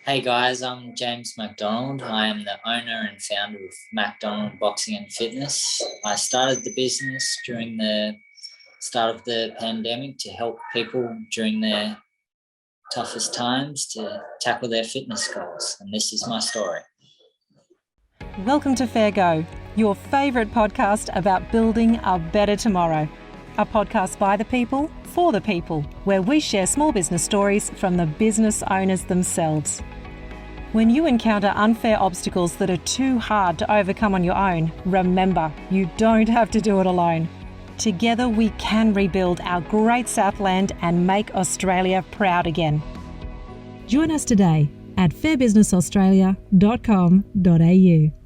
Hey guys, I'm James MacDonald. I am the owner and founder of MacDonald Boxing and Fitness. I started the business during the start of the pandemic to help people during their toughest times to tackle their fitness goals. And this is my story. Welcome to Fair Go, your favourite podcast about building a better tomorrow. A podcast by the people, for the people, where we share small business stories from the business owners themselves. When you encounter unfair obstacles that are too hard to overcome on your own, remember, you don't have to do it alone. Together we can rebuild our great Southland and make Australia proud again. Join us today at fairbusinessaustralia.com.au.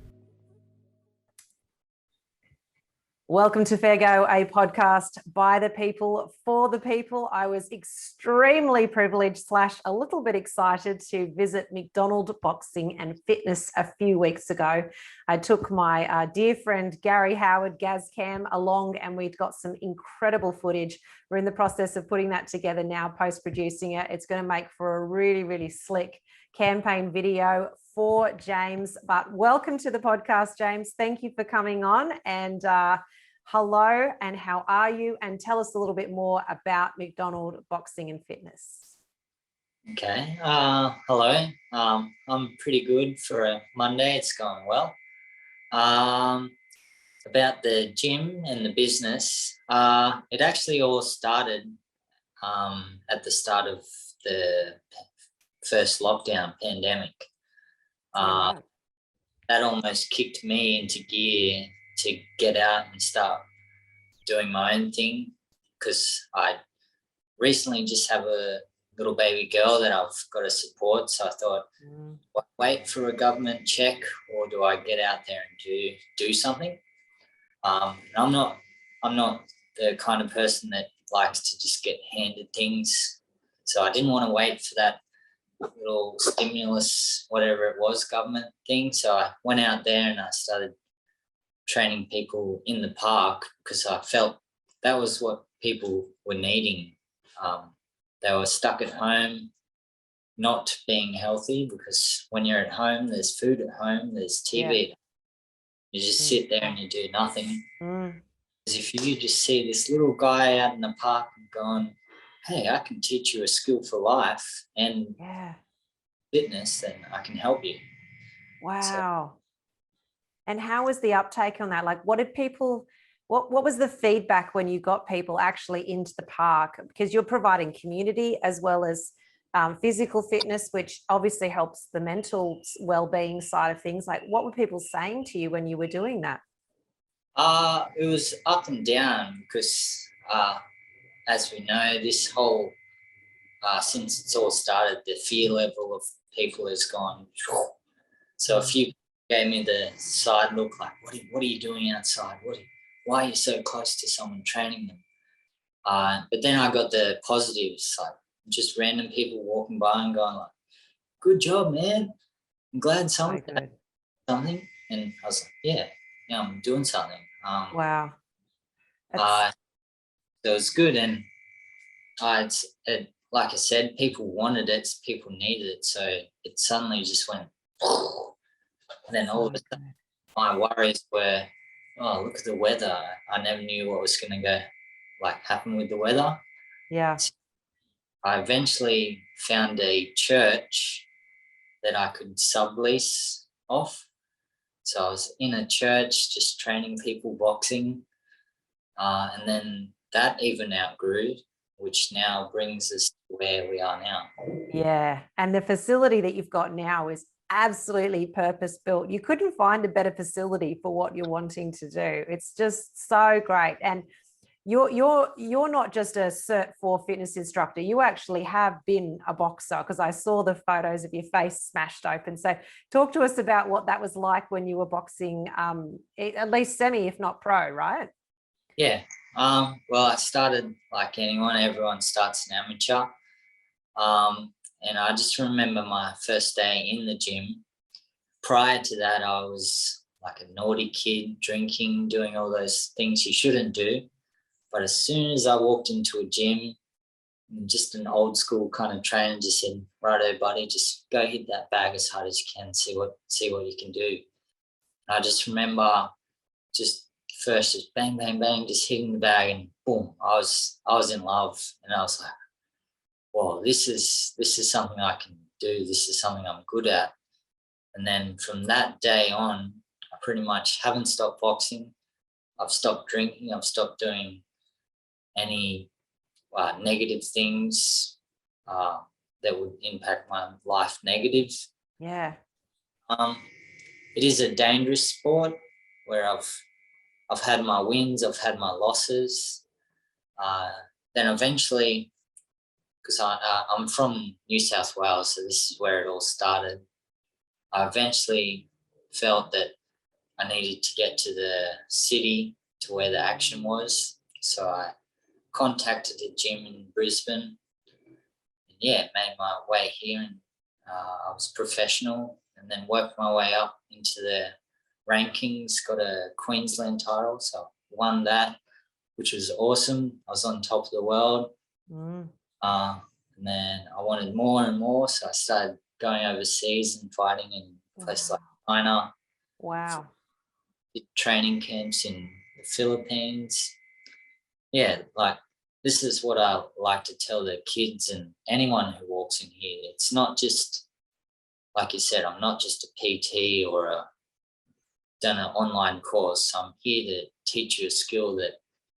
Welcome to Fair Go, a podcast by the people, for the people. I was extremely privileged / a little bit excited to visit MacDonald Boxing and Fitness a few weeks ago. I took my dear friend Gary Howard, Gazcam, along, and we've got some incredible footage. We're in the process of putting that together now, post-producing it. It's going to make for a really, really slick campaign video for James. But welcome to the podcast, James. Thank you for coming on, and hello, and how are you? And tell us a little bit more about MacDonald Boxing and Fitness. Okay. Hello. I'm pretty good for a Monday. It's going well. About the gym and the business, it actually all started at the start of the first lockdown pandemic. That almost kicked me into gear to get out and start doing my own thing, because I recently just have a little baby girl that I've got to support. So I thought, wait for a government check, or do I get out there and do something? I'm not the kind of person that likes to just get handed things. So I didn't want to wait for that little stimulus, whatever it was, government thing. So I went out there and I started training people in the park, because I felt that was what people were needing. They were stuck at home, not being healthy, because when you're at home, there's food at home, there's TV. Yeah. You just sit there and you do nothing. Because if you just see this little guy out in the park and going, hey, I can teach you a skill for life and fitness, then I can help you. Wow. And how was the uptake on that? Like, what did people, what was the feedback when you got people actually into the park? Because you're providing community as well as physical fitness, which obviously helps the mental well-being side of things. Like, what were people saying to you when you were doing that? It was up and down, because as we know, this whole, since it's all started, the fear level of people has gone. So a few gave me the side look, like, what are you doing outside? Why are you so close to someone training them? But then I got the positives, like just random people walking by and going like, good job, man. I'm glad someone did something. And I was like, yeah, I'm doing something. Wow. So it was good. And like I said, people wanted it, people needed it. So it suddenly just went, and then all of a sudden, my worries were, oh, look at the weather. I never knew what was going to happen with the weather. Yeah. So I eventually found a church that I could sublease off. So I was in a church just training people boxing. And then that even outgrew, which now brings us to where we are now. Yeah. And the facility that you've got now is absolutely purpose built. You couldn't find a better facility for what you're wanting to do. It's just so great. And you're not just a Cert 4 fitness instructor. You actually have been a boxer, because I saw the photos of your face smashed open. So talk to us about what that was like when you were boxing, at least semi, if not pro, right? Yeah. Well, I started like anyone. Everyone starts an amateur. And I just remember my first day in the gym. Prior to that, I was like a naughty kid, drinking, doing all those things you shouldn't do. But as soon as I walked into a gym, And just an old school kind of trainer just said, righto, buddy, just go hit that bag as hard as you can, see what you can do. And I just remember just first just bang, bang, bang, just hitting the bag, and boom, I was in love, and I was like, whoa, this is something I can do. This is something I'm good at. And then from that day on, I pretty much haven't stopped boxing. I've stopped drinking. I've stopped doing any negative things that would impact my life negative. Yeah. It is a dangerous sport where I've had my wins, I've had my losses. Then eventually, because I'm from New South Wales, so this is where it all started. I eventually felt that I needed to get to the city, to where the action was. So I contacted a gym in Brisbane, and made my way here, and I was professional, and then worked my way up into the rankings, got a Queensland title, so I won that, which was awesome. I was on top of the world. And then I wanted more and more, so I started going overseas and fighting in places like China. Wow. Did training camps in the Philippines. Like, this is what I like to tell the kids and anyone who walks in here. It's not just, like you said, I'm not just a PT or done an online course. I'm here to teach you a skill that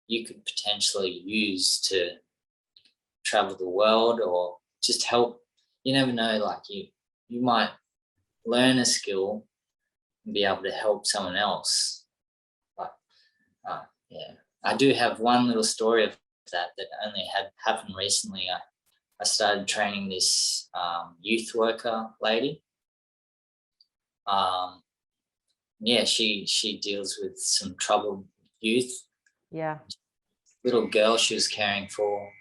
you could potentially use to travel the world or just help. You never know, like you might learn a skill and be able to help someone else. But I do have one little story of that only had happened recently. I started training this youth worker lady. She deals with some troubled youth. Yeah. Little girl she was caring for,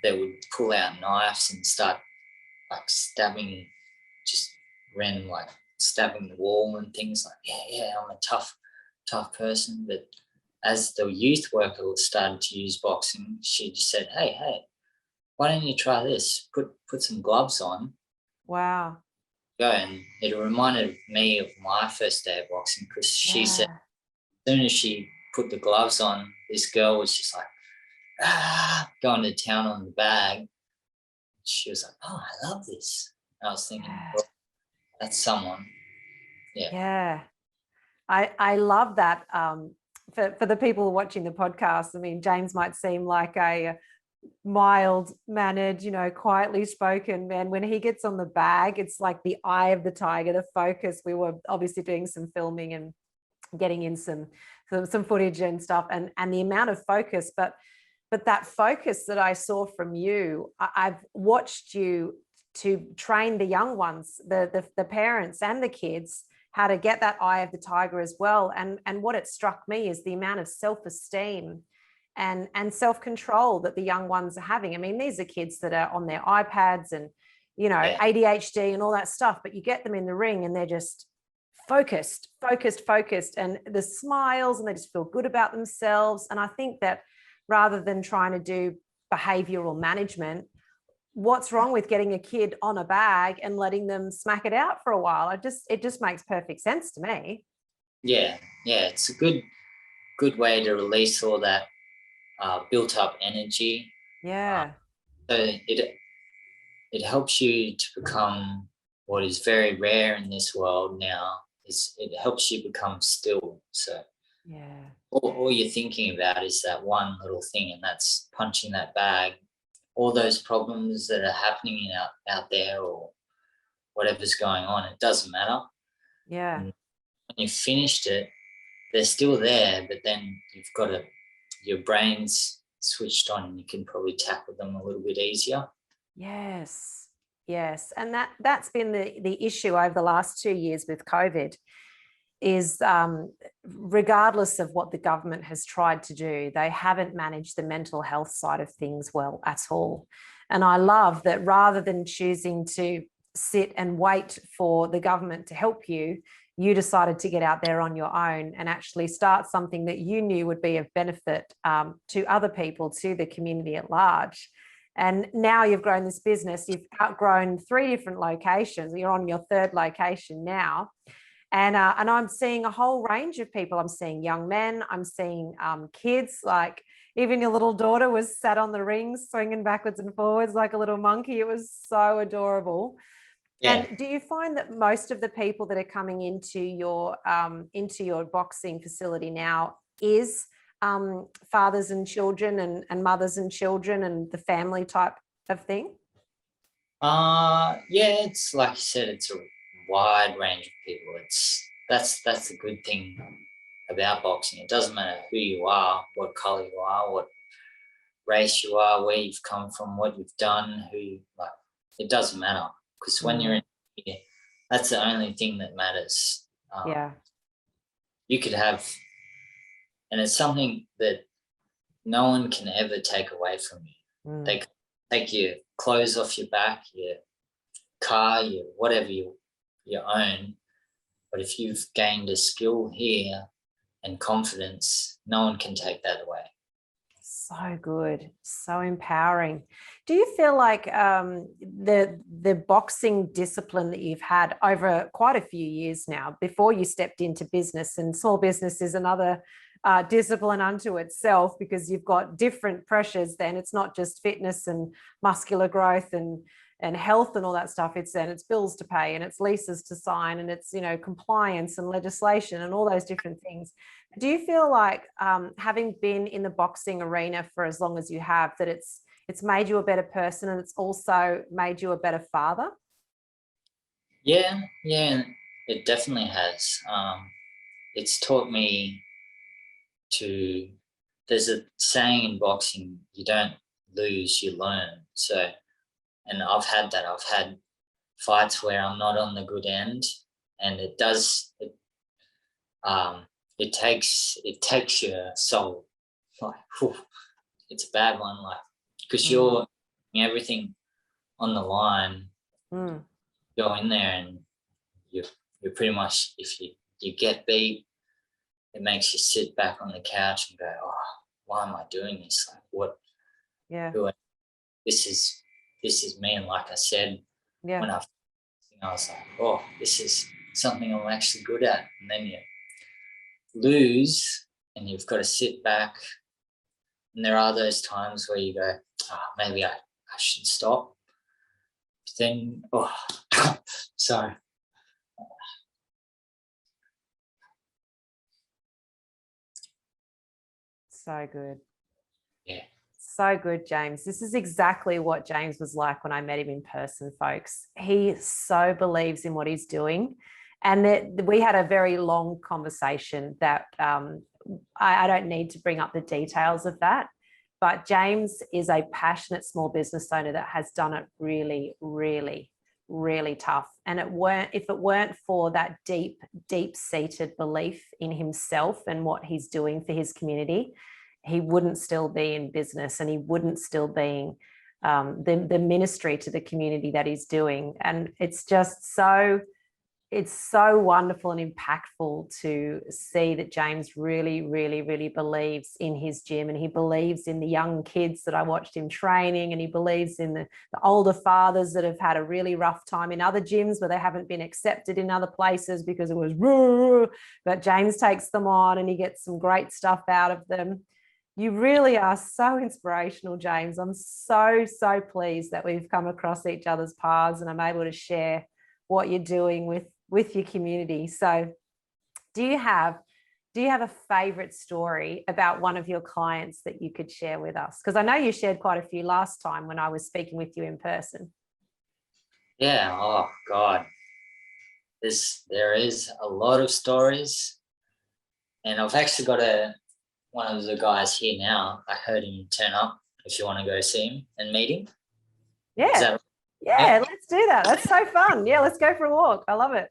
they would pull out knives and start like stabbing, just random, like stabbing the wall and things like, I'm a tough person. But as the youth worker started to use boxing, she just said, hey, why don't you try this? Put some gloves on. Wow. Go. And it reminded me of my first day of boxing, because she said as soon as she put the gloves on, this girl was just like, going to town on the bag. She was like, oh, I love this. And I was thinking, well, that's someone. Yeah. I love that. For the people watching the podcast, I mean, James might seem like a mild-mannered, quietly spoken man. When he gets on the bag, it's like the eye of the tiger, the focus. We were obviously doing some filming and getting in some footage and stuff, and the amount of focus, but that focus that I saw from you, I've watched you to train the young ones, the parents and the kids, how to get that eye of the tiger as well. And what it struck me is the amount of self-esteem and self-control that the young ones are having. I mean, these are kids that are on their iPads and, ADHD and all that stuff, but you get them in the ring and they're just focused, and the smiles, and they just feel good about themselves. And I think that rather than trying to do behavioral management, what's wrong with getting a kid on a bag and letting them smack it out for a while? It just makes perfect sense to me. Yeah, it's a good way to release all that built up energy. Yeah. So it helps you to become what is very rare in this world now. It helps you become still. So all you're thinking about is that one little thing, and that's punching that bag. All those problems that are happening out there, or whatever's going on, it doesn't matter. Yeah. And when you've finished it, they're still there, but then your brain's switched on, and you can probably tackle them a little bit easier. Yes. And that's been the issue over the last 2 years with COVID, is regardless of what the government has tried to do, they haven't managed the mental health side of things well at all. And I love that rather than choosing to sit and wait for the government to help you, you decided to get out there on your own and actually start something that you knew would be of benefit to other people, to the community at large. And now you've grown this business, you've outgrown 3 different locations. You're on your 3rd location now. And I'm seeing a whole range of people. I'm seeing young men, I'm seeing kids, like even your little daughter was sat on the rings, swinging backwards and forwards like a little monkey. It was so adorable. Yeah. And do you find that most of the people that are coming into your boxing facility now is fathers and children and mothers and children and the family type of thing? Yeah, it's like you said, it's a wide range of people. That's the good thing about boxing. It doesn't matter who you are, what color you are, what race you are, where you've come from, what you've done, it doesn't matter, because when you're in here, that's the only thing that matters. Yeah. You could have, and it's something that no one can ever take away from you. They can take your clothes off your back, your car, your whatever you own, but if you've gained a skill here and confidence, no one can take that away. So good, so empowering. Do you feel like the boxing discipline that you've had over quite a few years now, before you stepped into business, and small business is another discipline unto itself, because you've got different pressures then. It's not just fitness and muscular growth and health and all that stuff. It's bills to pay, and it's leases to sign, and it's, compliance and legislation and all those different things. Do you feel like having been in the boxing arena for as long as you have, that it's made you a better person, and it's also made you a better father? Yeah, it definitely has. It's taught me to, there's a saying in boxing, you don't lose, you learn. So, and I've had that. I've had fights where I'm not on the good end, and it takes your soul, like, whew, it's a bad one, like, because you're everything on the line. Go in there and you're pretty much, if you get beat, it makes you sit back on the couch and go, oh, why am I doing this? Like, what? Yeah. This is me. And like I said, when I was like, oh, this is something I'm actually good at. And then you lose and you've got to sit back. And there are those times where you go, oh, maybe I should stop. But then, oh, sorry. So good. Yeah. So good, James. This is exactly what James was like when I met him in person, folks. He so believes in what he's doing. And we had a very long conversation that I don't need to bring up the details of that. But James is a passionate small business owner that has done it really, really, really tough. And if it weren't for that deep-seated belief in himself and what he's doing for his community, he wouldn't still be in business, and he wouldn't still be the ministry to the community that he's doing. And it's just so wonderful and impactful to see that James really, really, really believes in his gym, and he believes in the young kids that I watched him training, and he believes in the older fathers that have had a really rough time in other gyms where they haven't been accepted in other places because it was raw. But James takes them on and he gets some great stuff out of them. You really are so inspirational, James. I'm so, so pleased that we've come across each other's paths and I'm able to share what you're doing with your community. So do you have a favorite story about one of your clients that you could share with us? Because I know you shared quite a few last time when I was speaking with you in person. Yeah. Oh God. There is a lot of stories, and I've actually got one of the guys here now. I heard him turn up. If you want to go see him and meet him. Yeah. Yeah, let's do that. That's so fun. Yeah, let's go for a walk. I love it.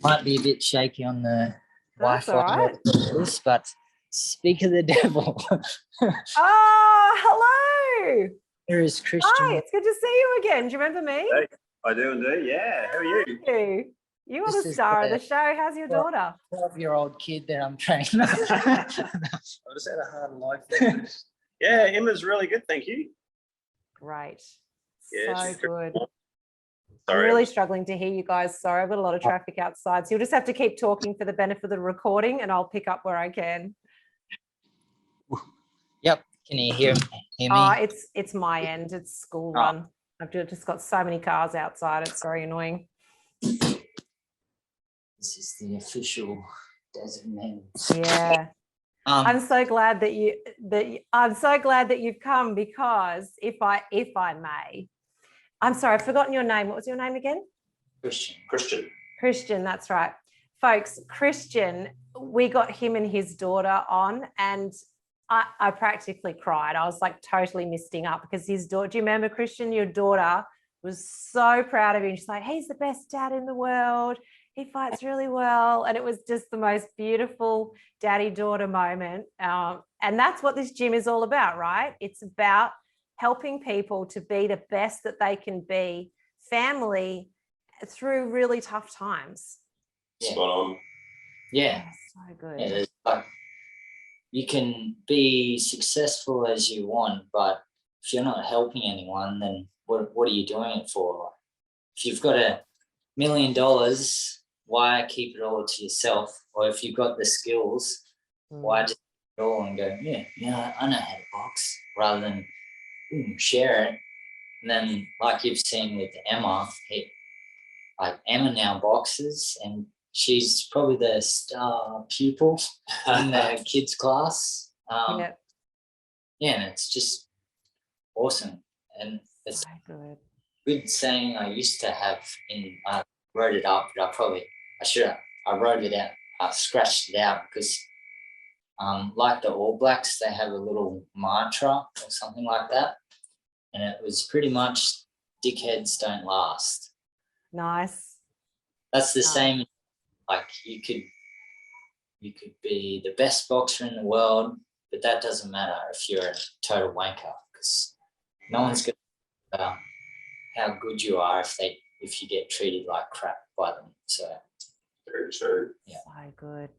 Might be a bit shaky on the That's Wi-Fi, all right. but speak of the devil. Oh, hello. Here is Christian. Hi, it's good to see you again. Do you remember me? Hey, I do indeed. Yeah. How are you? You are the star of the show. How's your daughter? 12-year-old kid that I'm training. I just had a hard life. Yeah, Emma's really good. Thank you. great. Yeah, So she's good. I'm Sorry. really struggling to hear you guys. Sorry, I've got a lot of traffic outside. So you'll just have to keep talking for the benefit of the recording and I'll pick up where I can. Yep. Can you hear me? It's my end. It's school Oh. run. I've just got so many cars outside. It's very annoying. This is the official designated. Yeah. I'm so glad that you've come, because if I may, I'm sorry, I've forgotten your name. What was your name again? Christian, that's right. Folks, Christian, we got him and his daughter on, and I practically cried. I was like totally misting up because his daughter, do you remember, Christian? Your daughter was so proud of him. She's like, he's the best dad in the world. He fights really well. And it was just the most beautiful daddy-daughter moment. And that's what this gym is all about, right? It's about helping people to be the best that they can be, family, through really tough times. Yeah. Spot on. Yeah. So good. Yeah, you can be successful as you want, but if you're not helping anyone, then what are you doing it for? If you've got $1 million, why keep it all to yourself? Or if you've got the skills, why just do it all and go, yeah, I know how to box, rather than share it. And then, like you've seen with Emma, like Emma now boxes, and she's probably the star pupil in the kids class. Yeah, and it's just awesome. And it's so good saying I used to have I wrote it up, but I wrote it out, I scratched it out, because like the All Blacks, they have a little mantra or something like that. And it was pretty much, dickheads don't last. nice. That's the same. Like you could be the best boxer in the world, but that doesn't matter if you're a total wanker, because no one's going to know how good you are if you get treated like crap by them. So Very true. Yeah. So good.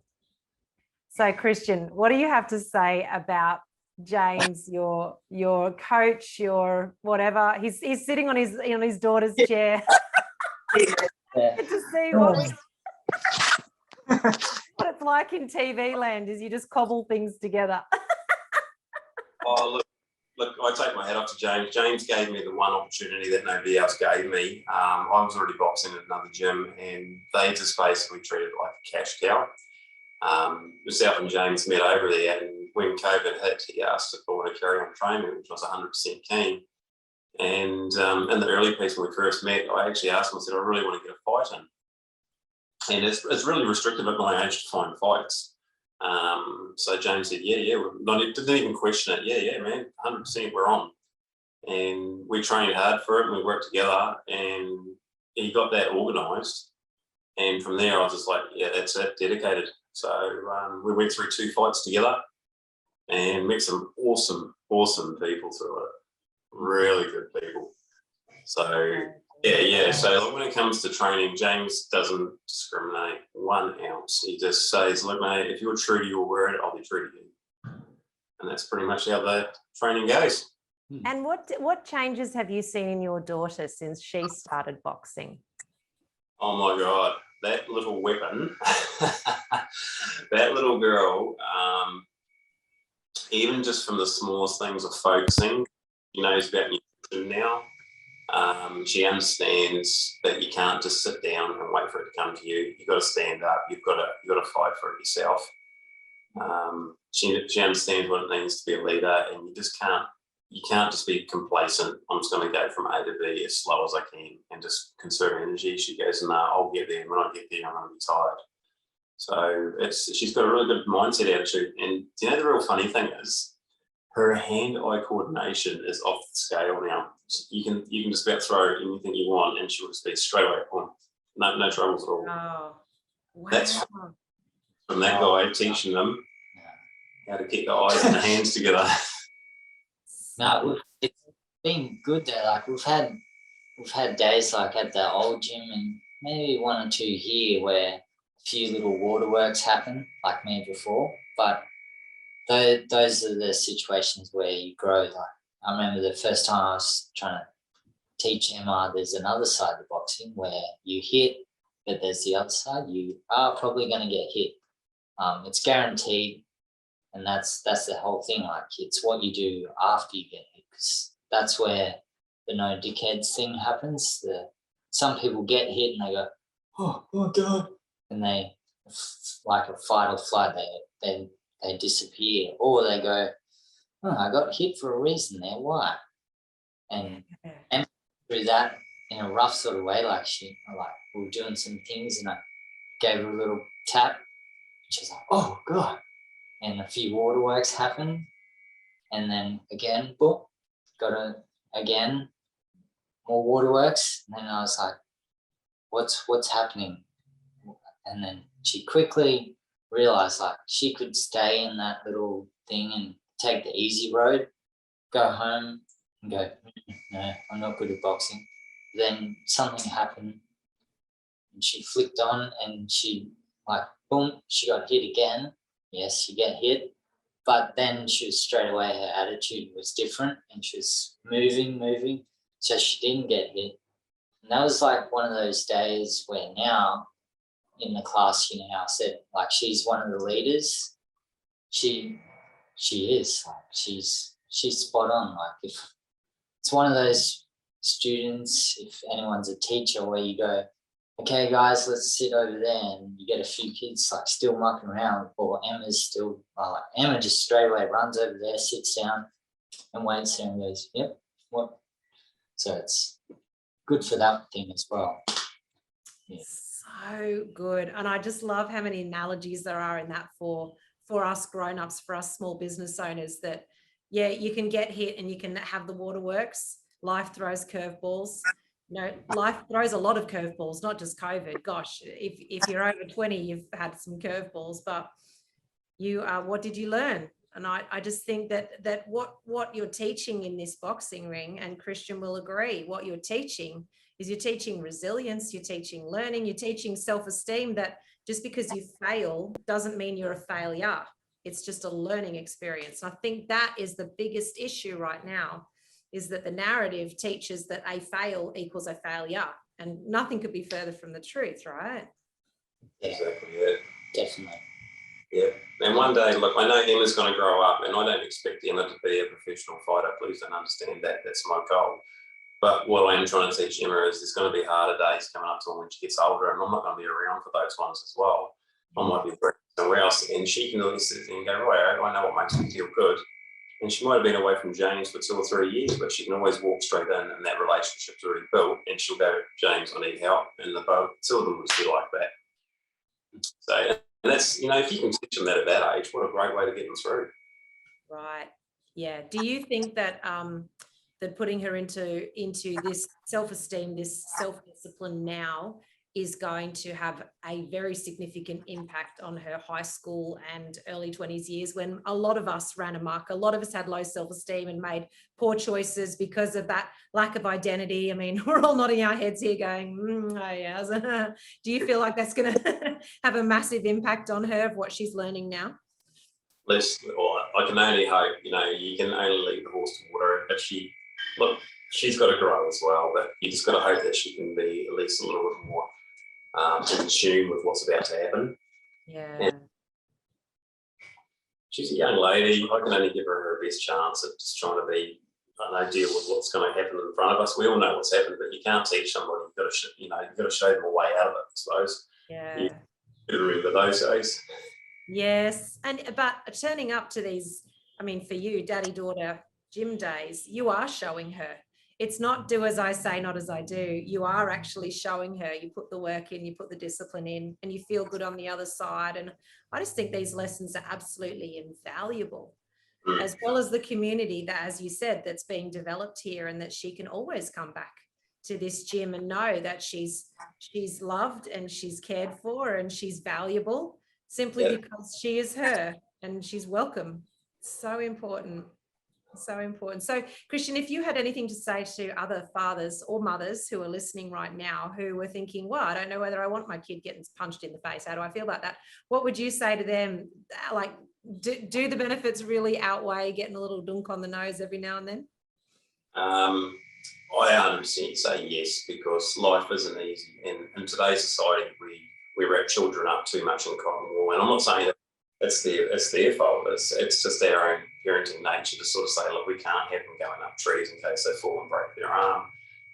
So Christian, what do you have to say about James, your coach, your whatever? He's sitting on his daughter's chair. Get to see what it's like in TV land, is you just cobble things together. Oh, look, I take my hat off to James. James gave me the one opportunity that nobody else gave me. I was already boxing at another gym, and they just basically treated it like a cash cow. Myself and James met over there, and when COVID hit, he asked if I want to carry on training, which I was 100% keen. And in the early piece when we first met, I actually asked him, I said, I really want to get a fight in. And it's really restrictive at my age to find fights. So James said, yeah, didn't even question it. Yeah, man, 100% we're on. And we trained hard for it, and we worked together, and he got that organised. And from there, I was just like, yeah, that's it, dedicated. So we went through 2 fights together and met some awesome people through it. Really good people. So yeah. So when it comes to training, James doesn't discriminate 1 ounce. He just says, look, mate, if you're true to your word, I'll be true to you. And that's pretty much how the training goes. And what changes have you seen in your daughter since she started boxing? Oh my God, that little weapon, that little girl, even just from the smallest things of focusing, she knows about nutrition now. She understands that you can't just sit down and wait for it to come to you. You've got to stand up. You've got to fight for it yourself. She understands what it means to be a leader, and you can't just be complacent. I'm just going to go from A to B as slow as I can and just conserve energy. She goes, no, I'll get there. When I get there, I'm going to be tired. So she's got a really good mindset attitude. And do you know the real funny thing is, her hand-eye coordination is off the scale now. You can just about throw anything you want, and she'll just be straight away at point. No troubles at all. Oh, wow. That's from that guy teaching them how to keep the eyes and the hands together. No, it's been good there. Like we've had days like at the old gym, and maybe 1 or 2 here where a few little waterworks happen, like me before. But those are the situations where you grow. Like I remember the first time I was trying to teach Emma, there's another side of boxing where you hit, but there's the other side. You are probably going to get hit. It's guaranteed, and that's the whole thing. Like, it's what you do after you get hit, because that's where the no dickheads thing happens. Some people get hit and they go, oh my God, and they, like a fight or flight, they disappear, or they go, oh, I got hit for a reason there. Why? And through that in a rough sort of way, like we were doing some things, and I gave her a little tap, and she's like, oh God. And a few waterworks happened, and then again, boom, got her again, more waterworks, and then I was like, what's happening? And then she quickly realized, like, she could stay in that little thing and take the easy road, go home and go, no, I'm not good at boxing. Then something happened and she flicked on, and she, like, boom, she got hit again. Yes, she get hit, but then she was straight away, her attitude was different, and she was moving, so she didn't get hit. And that was like one of those days where now in the class, you know, how I said, like, she's one of the leaders. She is, like, she's spot on. Like, if it's one of those students, if anyone's a teacher, where you go, okay guys, let's sit over there, and you get a few kids like still mucking around, or Emma's still, Emma just straight away runs over there, sits down and waits there and goes, yep, what? So it's good for that thing as well. Yeah. So good. And I just love how many analogies there are in that for us grown-ups, for us small business owners, that, yeah, you can get hit and you can have the waterworks. Life throws curveballs. You know, life throws a lot of curveballs, not just COVID. Gosh, if you're over 20, you've had some curveballs, but what did you learn? And I just think that what you're teaching in this boxing ring, and Christian will agree, what you're teaching is you're teaching resilience, you're teaching learning, you're teaching self-esteem, that just because you fail doesn't mean you're a failure. It's just a learning experience. And I think that is the biggest issue right now, is that the narrative teaches that a fail equals a failure, and nothing could be further from the truth, right? Exactly, yeah. Definitely. Yeah, and one day, look, I know Emma's going to grow up, and I don't expect Emma to be a professional fighter. Please don't understand that. That's my goal. But what I am trying to teach Emma is there's going to be harder days coming up to her when she gets older, and I'm not going to be around for those ones as well. I might be somewhere else, and she can really sit there and go, right, I know what makes me feel good. And she might have been away from James for 2 or 3 years, but she can always walk straight in, and that relationship's already built, and she'll go, James, I need help. And the both, 2 of them will still like that. So, and that's, you know, if you can teach them that at that age, what a great way to get them through. Right. Yeah. Do you think that that putting her into this self-esteem, this self-discipline now, is going to have a very significant impact on her high school and early 20s years, when a lot of us ran amok, a lot of us had low self-esteem and made poor choices because of that lack of identity? I mean, we're all nodding our heads here going, oh yeah. Do you feel like that's going to have a massive impact on her, of what she's learning now? Or I can only hope, you know, you can only lead the horse to water, but she's got to grow as well, but you just got to hope that she can be at least a little bit more in tune with what's about to happen. Yeah. And she's a young lady. I can only give her her best chance at just trying to be, I know, deal with what's going to happen in front of us. We all know what's happened, but you can't teach somebody. You've got to show them a way out of it, I suppose. Yeah. You remember those days. Yes. But turning up to these, I mean, for you, daddy-daughter gym days, you are showing her. It's not do as I say, not as I do. You are actually showing her. You put the work in, you put the discipline in, and you feel good on the other side. And I just think these lessons are absolutely invaluable, as well as the community that, as you said, that's being developed here, and that she can always come back to this gym and know that she's loved and she's cared for and she's valuable, simply because she is her and she's welcome. So important. So important. So, Christian, if you had anything to say to other fathers or mothers who are listening right now, who were thinking, well, I don't know whether I want my kid getting punched in the face, how do I feel about that? What would you say to them? Like, do the benefits really outweigh getting a little dunk on the nose every now and then? I 100% say yes, because life isn't easy, and in today's society we wrap children up too much in cotton wool. And I'm not saying that it's their fault. It's just our own parenting nature to sort of say, look, we can't have them going up trees in case they fall and break their arm.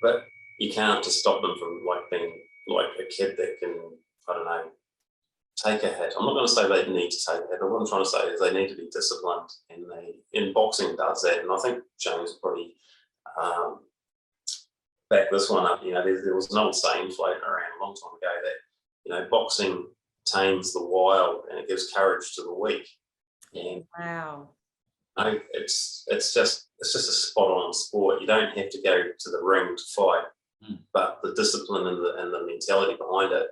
But you can't just stop them from like being like a kid that can, I don't know, take a hit. I'm not going to say they need to take a hit, but what I'm trying to say is they need to be disciplined, and boxing does that. And I think James probably back this one up. There was an old saying floating around a long time ago that boxing tames the wild and it gives courage to the weak. And wow, it's just a spot on sport. You don't have to go to the ring to fight, but the discipline and the mentality behind it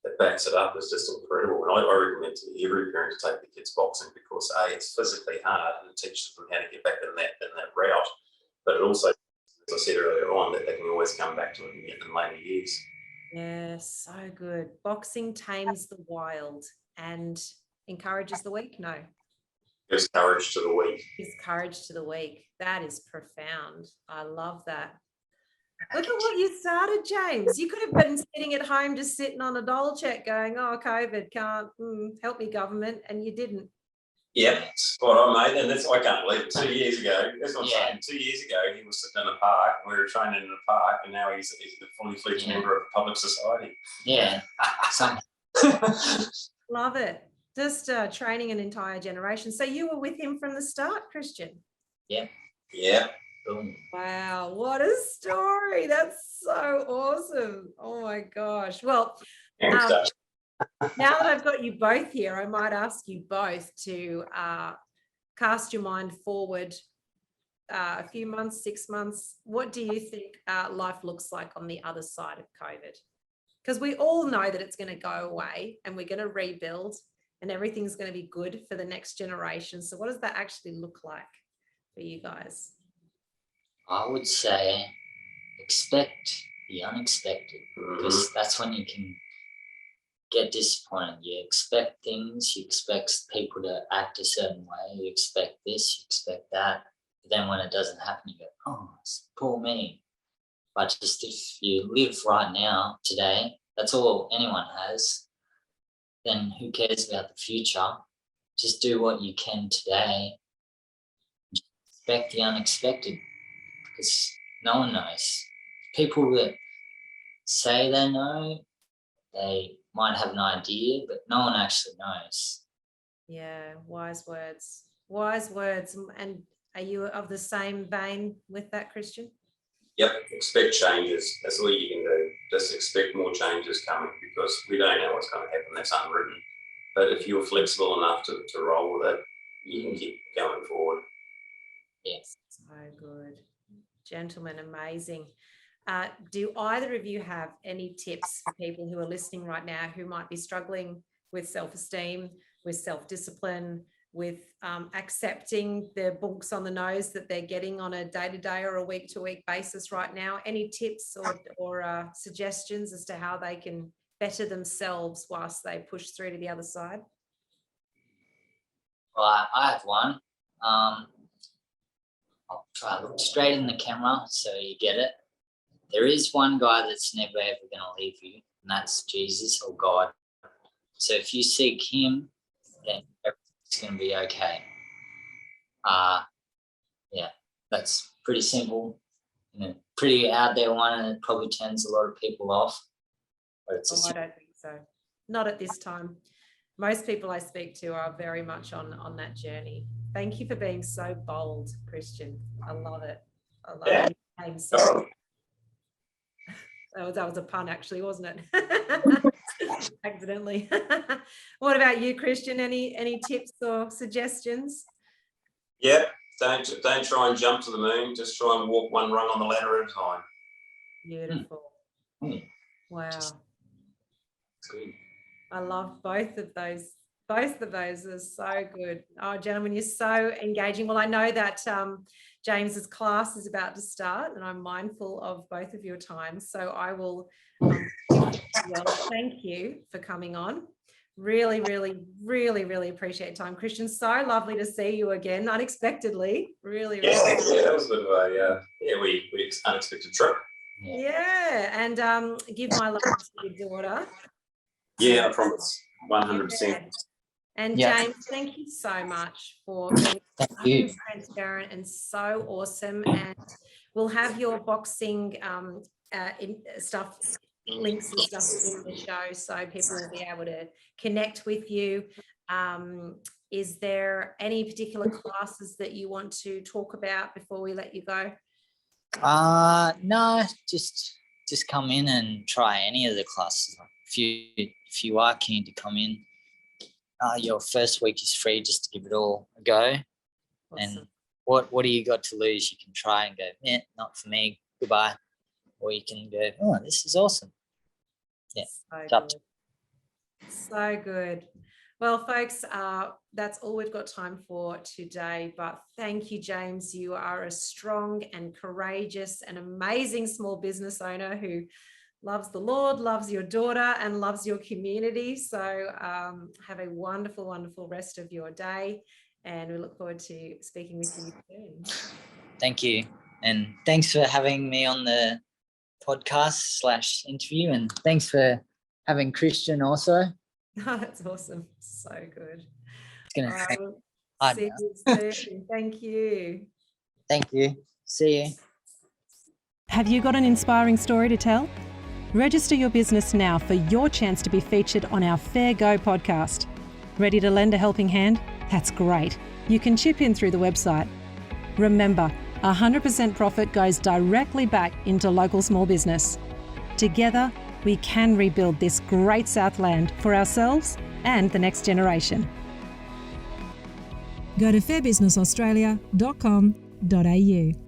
that backs it up is just incredible. And I recommend to every parent to take the kids boxing, because it's physically hard and it teaches them how to get back in that route. But it also, as I said earlier on, that they can always come back to it in later years. yeah, so good. Boxing tames the wild and encourages the weak. No, Gives courage to the weak. gives courage to the weak. That is profound. I love that. Look at what you started, James. You could have been sitting at home just sitting on a dole check going, oh, COVID can't help me, government, and you didn't. Yeah, spot on, mate. And I can't believe it. 2 years ago, that's what I'm saying. 2 years ago, he was sitting in a park. We were training in a park, and now he's a fully fledged member of public society. Yeah. Love it. Just training an entire generation. So you were with him from the start, Christian? Yeah. Yeah. Boom. Wow, what a story. That's so awesome. Oh my gosh. Well, now that I've got you both here, I might ask you both to cast your mind forward a few months, 6 months. What do you think life looks like on the other side of COVID? Because we all know that it's going to go away and we're going to rebuild and everything's going to be good for the next generation. So what does that actually look like for you guys? I would say expect the unexpected, because that's when you can get disappointed. You expect things, you expect people to act a certain way, you expect this, you expect that. But then when it doesn't happen, you go, oh, it's poor me. But just if you live right now, today, that's all anyone has, then who cares about the future? Just do what you can today. Just expect the unexpected, because no one knows. People that say they know, they might have an idea, but no one actually knows. Yeah, wise words. Wise words. And are you of the same vein with that, Christian? Yep, expect changes. That's all you can do. Just expect more changes coming, because we don't know what's going to happen. That's unwritten. But if you're flexible enough to roll with it, you can keep going forward. Yes. So good. Gentlemen, amazing. Do either of you have any tips for people who are listening right now who might be struggling with self-esteem, with self-discipline, with accepting their books on the nose that they're getting on a day-to-day or a week-to-week basis right now? Any tips or suggestions as to how they can better themselves whilst they push through to the other side? Well, I have one. I'll try to look straight in the camera so you get it. There is one guy that's never ever going to leave you, and that's Jesus or God. So if you seek him, then everything's going to be okay. Yeah, that's pretty simple. Pretty out there one, and it probably turns a lot of people off. But it's I don't think so. Not at this time. Most people I speak to are very much on that journey. Thank you for being so bold, Christian. I love it. I love it. That was a pun, actually, wasn't it? Accidentally. What about you, Christian? Any tips or suggestions? Yeah, don't try and jump to the moon. Just try and walk one rung on the ladder at a time. Beautiful. Wow. good. I love both of those. Both of those are so good. Oh, gentlemen, you're so engaging. Well, I know that James's class is about to start, and I'm mindful of both of your times. So I will thank you for coming on. Really, really, really, really appreciate your time, Christian. So lovely to see you again, unexpectedly. Really, really. Yeah, that was a bit of a unexpected trip. Yeah, and give my love to your daughter. Yeah, I promise, 100%. Yeah. And Yeah. James, thank you so much for being so transparent and so awesome. And we'll have your boxing stuff, links and stuff in the show, so people will be able to connect with you. Is there any particular classes that you want to talk about before we let you go? No, just come in and try any of the classes. If you are keen to come in, your first week is free just to give it all a go. Awesome. And what do you got to lose? You can try and go, not for me, goodbye. Or you can go, oh, this is awesome. Yeah, so good. Well, folks, that's all we've got time for today. But thank you, James. You are a strong and courageous and amazing small business owner who loves the Lord, loves your daughter, and loves your community. So have a wonderful, wonderful rest of your day. And we look forward to speaking with you soon. Thank you. And thanks for having me on the podcast/interview. And thanks for having Christian also. Oh, that's awesome. So good. It's going to see you soon. Thank you. Thank you. See you. Have you got an inspiring story to tell? Register your business now for your chance to be featured on our Fair Go podcast. Ready to lend a helping hand? That's great. You can chip in through the website. Remember, 100% profit goes directly back into local small business. Together, we can rebuild this great Southland for ourselves and the next generation. Go to fairbusinessaustralia.com.au.